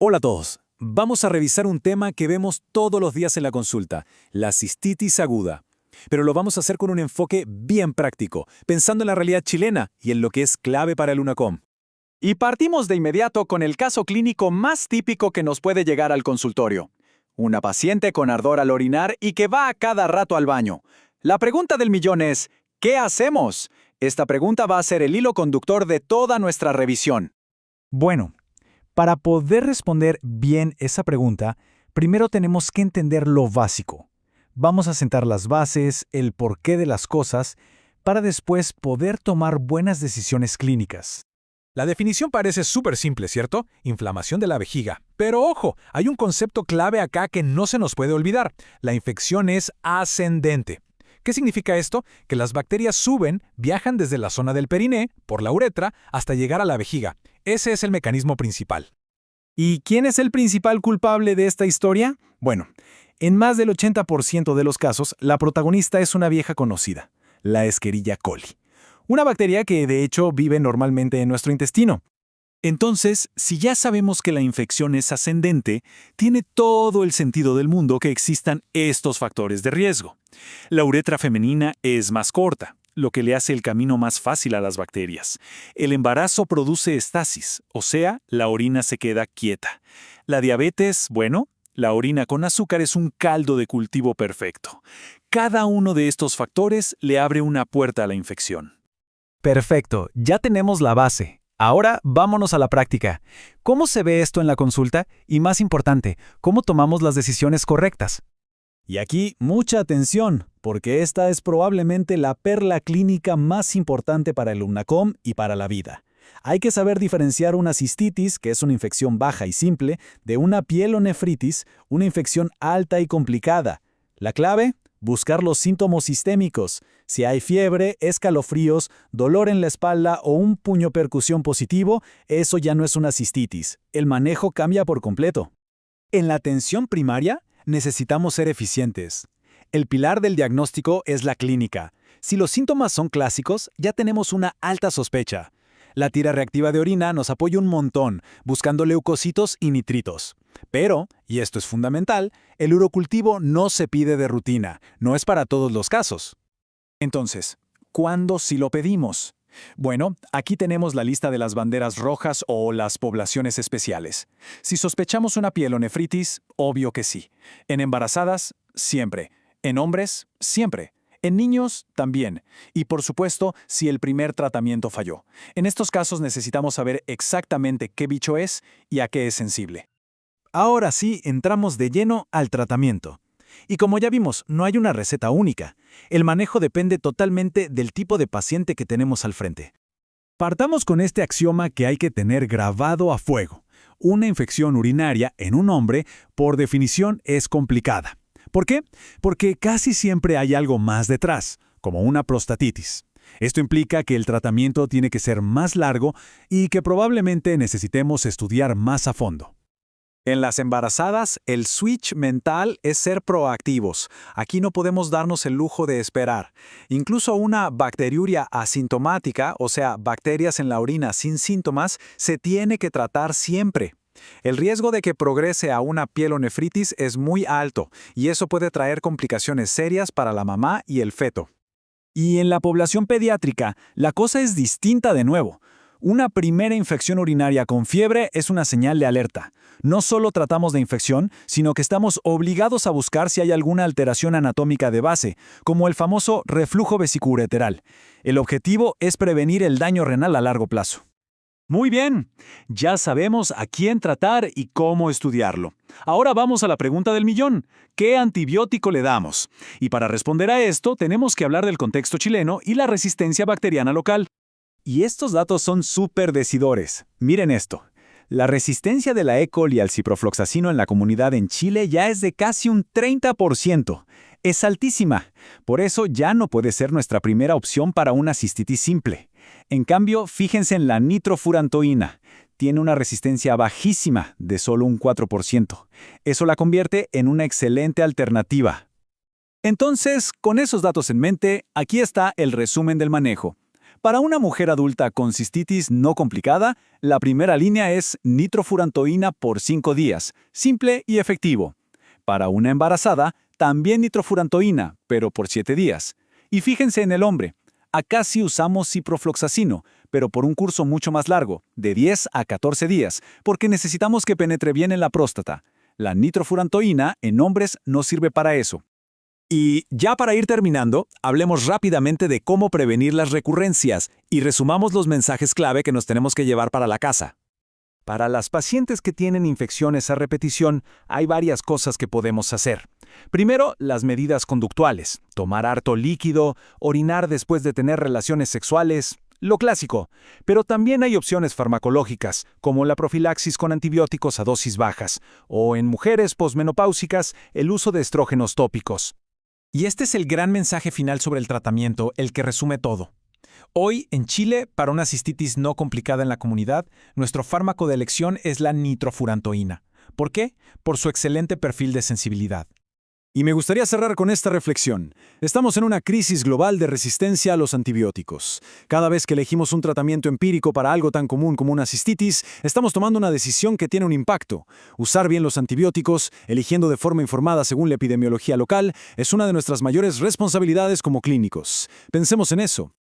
Hola a todos. Vamos a revisar un tema que vemos todos los días en la consulta, la cistitis aguda. Pero lo vamos a hacer con un enfoque bien práctico, pensando en la realidad chilena y en lo que es clave para el UNACOM. Y partimos de inmediato con el caso clínico más típico que nos puede llegar al consultorio. Una paciente con ardor al orinar y que va a cada rato al baño. La pregunta del millón es, ¿qué hacemos? Esta pregunta va a ser el hilo conductor de toda nuestra revisión. Bueno, para poder responder bien esa pregunta, primero tenemos que entender lo básico. Vamos a sentar las bases, el porqué de las cosas, para después poder tomar buenas decisiones clínicas. La definición parece súper simple, ¿cierto? Inflamación de la vejiga. Pero ojo, hay un concepto clave acá que no se nos puede olvidar. La infección es ascendente. ¿Qué significa esto? Que las bacterias suben, viajan desde la zona del periné, por la uretra, hasta llegar a la vejiga. Ese es el mecanismo principal. ¿Y quién es el principal culpable de esta historia? Bueno, en más del 80% de los casos, la protagonista es una vieja conocida, la Escherichia coli. Una bacteria que de hecho vive normalmente en nuestro intestino. Entonces, si ya sabemos que la infección es ascendente, tiene todo el sentido del mundo que existan estos factores de riesgo. La uretra femenina es más corta, lo que le hace el camino más fácil a las bacterias. El embarazo produce estasis, o sea, la orina se queda quieta. La diabetes, bueno, la orina con azúcar es un caldo de cultivo perfecto. Cada uno de estos factores le abre una puerta a la infección. Perfecto, ya tenemos la base. Ahora vámonos a la práctica. ¿Cómo se ve esto en la consulta? Y más importante, ¿cómo tomamos las decisiones correctas? Y aquí mucha atención, porque esta es probablemente la perla clínica más importante para el UNACOM y para la vida. Hay que saber diferenciar una cistitis, que es una infección baja y simple, de una pielonefritis, una infección alta y complicada. La clave: buscar los síntomas sistémicos. Si hay fiebre, escalofríos, dolor en la espalda o un puño percusión positivo, eso ya no es una cistitis. El manejo cambia por completo. En la atención primaria, necesitamos ser eficientes. El pilar del diagnóstico es la clínica. Si los síntomas son clásicos, ya tenemos una alta sospecha. La tira reactiva de orina nos apoya un montón, buscando leucocitos y nitritos. Pero, y esto es fundamental, el urocultivo no se pide de rutina, no es para todos los casos. Entonces, ¿cuándo sí lo pedimos? Bueno, aquí tenemos la lista de las banderas rojas o las poblaciones especiales. Si sospechamos una pielonefritis, obvio que sí. En embarazadas, siempre. En hombres, siempre. En niños, también. Y por supuesto, si el primer tratamiento falló. En estos casos necesitamos saber exactamente qué bicho es y a qué es sensible. Ahora sí, entramos de lleno al tratamiento. Y como ya vimos, no hay una receta única. El manejo depende totalmente del tipo de paciente que tenemos al frente. Partamos con este axioma que hay que tener grabado a fuego. Una infección urinaria en un hombre, por definición, es complicada. ¿Por qué? Porque casi siempre hay algo más detrás, como una prostatitis. Esto implica que el tratamiento tiene que ser más largo y que probablemente necesitemos estudiar más a fondo. En las embarazadas, el switch mental es ser proactivos. Aquí no podemos darnos el lujo de esperar. Incluso una bacteriuria asintomática, o sea, bacterias en la orina sin síntomas, se tiene que tratar siempre. El riesgo de que progrese a una pielonefritis es muy alto, y eso puede traer complicaciones serias para la mamá y el feto. Y en la población pediátrica, la cosa es distinta de nuevo. Una primera infección urinaria con fiebre es una señal de alerta. No solo tratamos de infección, sino que estamos obligados a buscar si hay alguna alteración anatómica de base, como el famoso reflujo vesicoureteral. El objetivo es prevenir el daño renal a largo plazo. Muy bien, ya sabemos a quién tratar y cómo estudiarlo. Ahora vamos a la pregunta del millón: ¿qué antibiótico le damos? Y para responder a esto, tenemos que hablar del contexto chileno y la resistencia bacteriana local. Y estos datos son súper decidores. Miren esto. La resistencia de la E. coli al ciprofloxacino en la comunidad en Chile ya es de casi un 30%. Es altísima. Por eso ya no puede ser nuestra primera opción para una cistitis simple. En cambio, fíjense en la nitrofurantoína. Tiene una resistencia bajísima, de solo un 4%. Eso la convierte en una excelente alternativa. Entonces, con esos datos en mente, aquí está el resumen del manejo. Para una mujer adulta con cistitis no complicada, la primera línea es nitrofurantoína por 5 días, simple y efectivo. Para una embarazada, también nitrofurantoína, pero por 7 días. Y fíjense en el hombre. Acá sí usamos ciprofloxacino, pero por un curso mucho más largo, de 10 a 14 días, porque necesitamos que penetre bien en la próstata. La nitrofurantoína en hombres no sirve para eso. Y ya para ir terminando, hablemos rápidamente de cómo prevenir las recurrencias y resumamos los mensajes clave que nos tenemos que llevar para la casa. Para las pacientes que tienen infecciones a repetición, hay varias cosas que podemos hacer. Primero, las medidas conductuales. Tomar harto líquido, orinar después de tener relaciones sexuales, lo clásico. Pero también hay opciones farmacológicas, como la profilaxis con antibióticos a dosis bajas, o en mujeres posmenopáusicas, el uso de estrógenos tópicos. Y este es el gran mensaje final sobre el tratamiento, el que resume todo. Hoy, en Chile, para una cistitis no complicada en la comunidad, nuestro fármaco de elección es la nitrofurantoína. ¿Por qué? Por su excelente perfil de sensibilidad. Y me gustaría cerrar con esta reflexión. Estamos en una crisis global de resistencia a los antibióticos. Cada vez que elegimos un tratamiento empírico para algo tan común como una cistitis, estamos tomando una decisión que tiene un impacto. Usar bien los antibióticos, eligiendo de forma informada según la epidemiología local, es una de nuestras mayores responsabilidades como clínicos. Pensemos en eso.